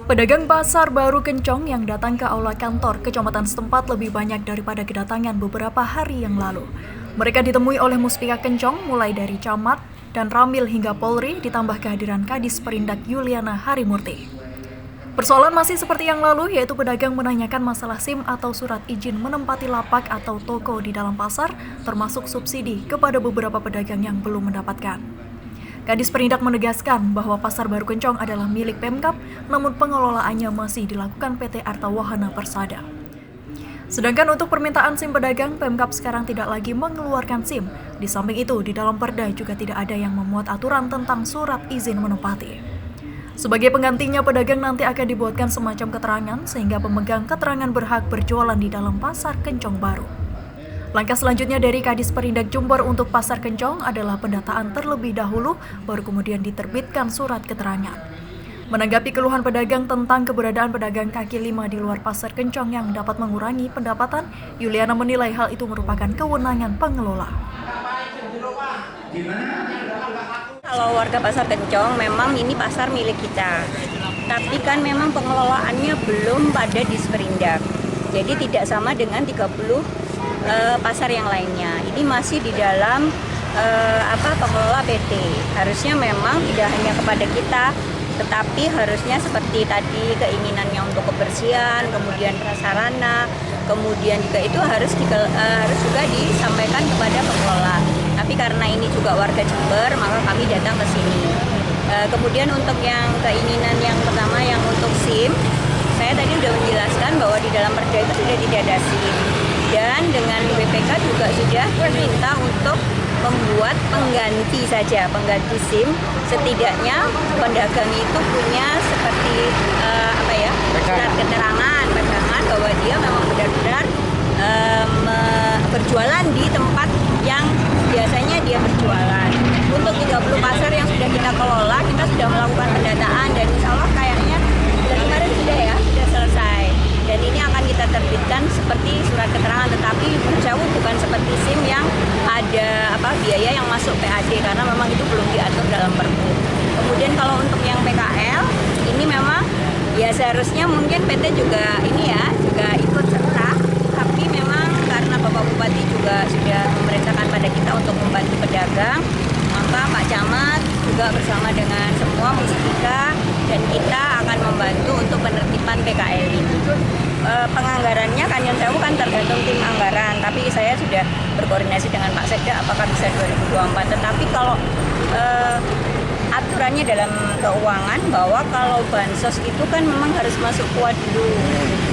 Pedagang pasar Baru Kencong yang datang ke aula kantor kecamatan setempat lebih banyak daripada kedatangan beberapa hari yang lalu. Mereka ditemui oleh Muspika Kencong mulai dari camat dan ramil hingga Polri ditambah kehadiran Kadis Perindak Yuliana Harimurti. Persoalan masih seperti yang lalu, yaitu pedagang menanyakan masalah SIM atau surat izin menempati lapak atau toko di dalam pasar, termasuk subsidi kepada beberapa pedagang yang belum mendapatkan. Kadis Perindak menegaskan bahwa Pasar Baru Kencong adalah milik Pemkab, namun pengelolaannya masih dilakukan PT Arta Wahana Persada. Sedangkan untuk permintaan SIM pedagang, Pemkab sekarang tidak lagi mengeluarkan SIM. Di samping itu, di dalam Perda juga tidak ada yang memuat aturan tentang surat izin menempati. Sebagai penggantinya, pedagang nanti akan dibuatkan semacam keterangan sehingga pemegang keterangan berhak berjualan di dalam Pasar Kencong baru. Langkah selanjutnya dari Kadis Perindak Jember untuk Pasar Kencong adalah pendataan terlebih dahulu, baru kemudian diterbitkan surat keterangan. Menanggapi keluhan pedagang tentang keberadaan pedagang kaki lima di luar Pasar Kencong yang dapat mengurangi pendapatan, Yuliana menilai hal itu merupakan kewenangan pengelola. Kalau warga Pasar Kencong memang ini pasar milik kita, tapi kan memang pengelolaannya belum pada Disperindak. Jadi tidak sama dengan 30 pasar yang lainnya. Ini masih di dalam pengelola PT. Harusnya memang tidak hanya kepada kita, tetapi harusnya seperti tadi keinginannya untuk kebersihan, kemudian prasarana, kemudian juga itu harus juga disampaikan kepada pengelola. Tapi karena ini juga warga Jember, maka kami datang ke sini. Kemudian untuk yang keinginan yang pertama yang untuk SIM, saya tadi sudah menjelaskan bahwa di dalam Perda itu sudah tidak ada SIM. Dan dengan BPK juga sudah meminta untuk membuat pengganti saja, pengganti SIM. Setidaknya pedagang itu punya seperti surat keterangan bahwa dia memang benar-benar berjualan di tempat yang biasanya dia berjualan. Untuk 30 pasar yang sudah kita kelola, kita sudah melakukan pendataan dan insya Allah kayaknya bulan kemarin sudah selesai. Dan ini akan kita terbitkan seperti surat keterangan, tetapi jauh bukan seperti SIM yang ada biaya yang masuk PAD karena memang itu belum diatur dalam Perpu. Kemudian kalau untuk yang PKL, ini memang ya seharusnya mungkin PT juga ikut serta, tapi memang karena Bapak Bupati juga sudah memerintahkan pada kita untuk membantu pedagang, maka Pak Camat juga bersama dengan semua Muspika dan kita akan membantu untuk penertiban PKL ini. Penganggarannya kan yang tahu kan tergantung tim anggaran, tapi saya sudah berkoordinasi dengan Pak Sekda apakah bisa 2024. Tetapi kalau aturannya dalam keuangan bahwa kalau bansos itu kan memang harus masuk kuat dulu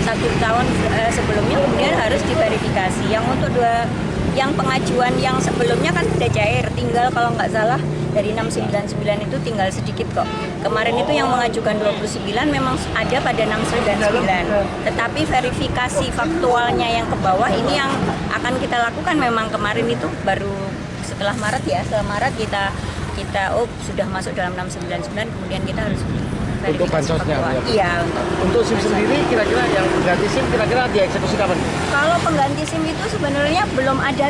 1 tahun sebelumnya, kemudian harus diverifikasi. Yang untuk yang pengajuan yang sebelumnya kan sudah cair, tinggal kalau nggak salah dari 699 itu tinggal sedikit kok. Kemarin itu yang mengajukan 29 memang ada pada 699. Tetapi verifikasi faktualnya yang ke bawah ini yang akan kita lakukan memang kemarin itu baru setelah Maret setelah Maret kita sudah masuk dalam 699, kemudian kita harus untuk bansosnya. Iya. Untuk SIM sendiri kira-kira yang pengganti SIM kira-kira dieksekusi kapan? Kalau pengganti SIM itu sebenarnya belum ada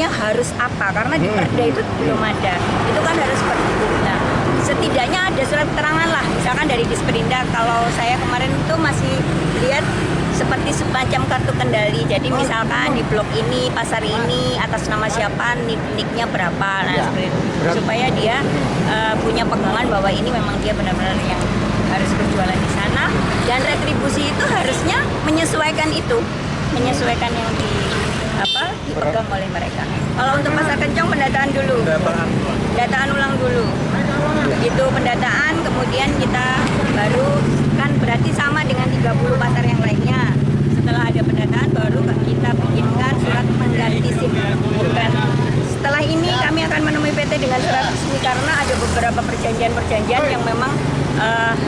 harus apa, karena di Perda itu belum ada. Itu kan harus seperti itu. Nah, setidaknya ada surat keterangan lah, misalkan dari Disperindak. Kalau saya kemarin itu masih lihat seperti semacam kartu kendali. Jadi misalkan di blok ini, pasar ini, atas nama siapa, niknya berapa, seperti itu. Supaya dia punya pegangan bahwa ini memang dia benar-benar yang harus berjualan di sana, dan retribusi itu harusnya menyesuaikan yang dipegang oleh mereka. Kalau untuk Pasar Kencong pendataan ulang dulu. Begitu pendataan, kemudian kita baru kan berarti sama dengan 30 pasar yang lainnya. Setelah ada pendataan baru kita bikinkan surat pengganti SIM. Setelah ini kami akan menemui PT dengan surat resmi karena ada beberapa perjanjian yang memang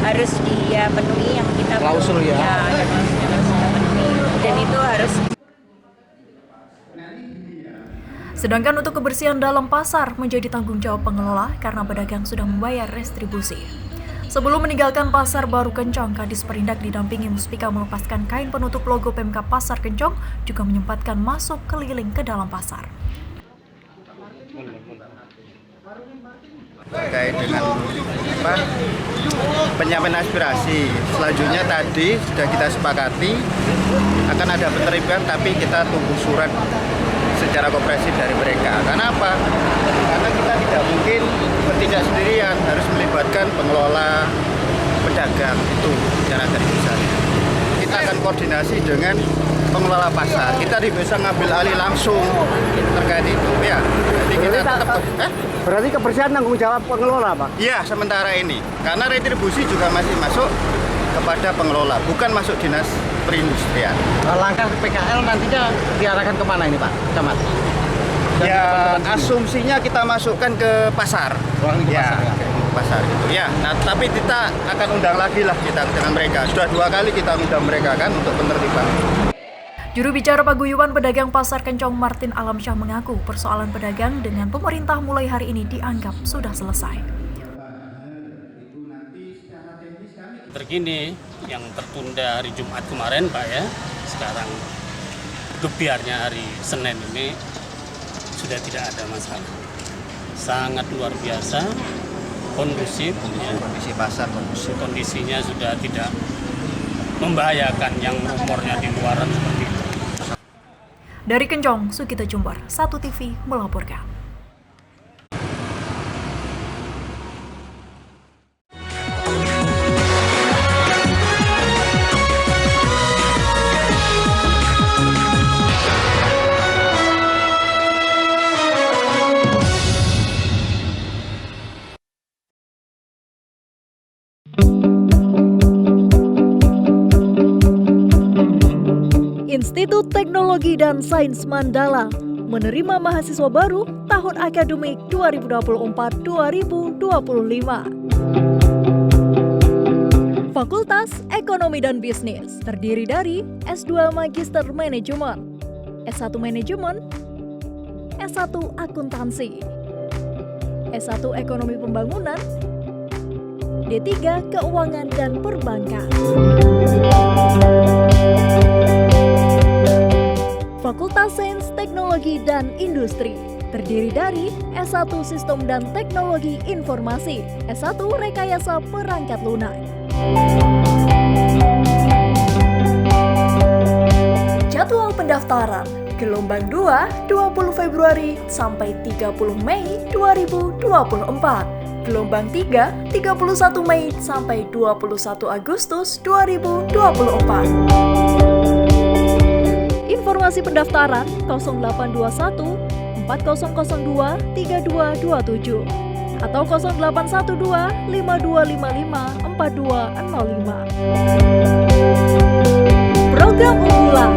harus dia penuhi, yang kita klausul penuhi, dan itu harus. Sedangkan untuk kebersihan dalam pasar menjadi tanggung jawab pengelola karena pedagang sudah membayar restribusi. Sebelum meninggalkan Pasar Baru Kencong, Kadis Perindak didampingi Muspika melepaskan kain penutup logo Pemkab Pasar Kencong, juga menyempatkan masuk keliling ke dalam pasar. terkait dengan penyampaian aspirasi. Selanjutnya tadi sudah kita sepakati akan ada penerbitan, tapi kita tunggu surat secara komprehensif dari mereka. Karena apa? Karena kita tidak mungkin bertindak sendirian, harus melibatkan pengelola, pedagang itu secara garis besar. Kita akan koordinasi dengan pengelola pasar. Kita tidak bisa ngambil alih langsung terkait itu, ya. Jadi kita tetap. Berarti kebersihan tanggung jawab pengelola, Pak? Iya, sementara ini. Karena retribusi juga masih masuk kepada pengelola, bukan masuk dinas perindustrian. Langkah PKL nantinya diarahkan kemana ini, Pak Camat? Ya, asumsinya kita masukkan ke pasar. Ya, pasar gitu. Ya, nah tapi kita akan undang lagi lah kita dengan mereka. Sudah 2 kali kita undang mereka kan untuk penertiban. Juru bicara Paguyuban Pedagang Pasar Kencong Martin Alamsyah mengaku persoalan pedagang dengan pemerintah mulai hari ini dianggap sudah selesai. Terkini yang tertunda hari Jumat kemarin, Pak, ya, sekarang gebiarnya hari Senin ini sudah tidak ada masalah. Sangat luar biasa, kondusif, Kondisi pasar kondusif. kondisinya sudah tidak membahayakan yang rumornya di luaran seperti itu. Dari Kencong, Sugito Jumbar, 1 TV melaporkan. Institut Teknologi dan Sains Mandala menerima mahasiswa baru tahun akademik 2024-2025. Fakultas Ekonomi dan Bisnis terdiri dari S2 Magister Manajemen, S1 Manajemen, S1 Akuntansi, S1 Ekonomi Pembangunan, D3 Keuangan dan Perbankan. Fakultas Sains, Teknologi, dan Industri terdiri dari S1 Sistem dan Teknologi Informasi, S1 Rekayasa Perangkat Lunak. Jadwal pendaftaran gelombang 2 20 Februari sampai 30 Mei 2024. Gelombang 3 31 Mei sampai 21 Agustus 2024. Informasi pendaftaran 0821 4002 3227 atau 0812 5255 4205. Program unggulan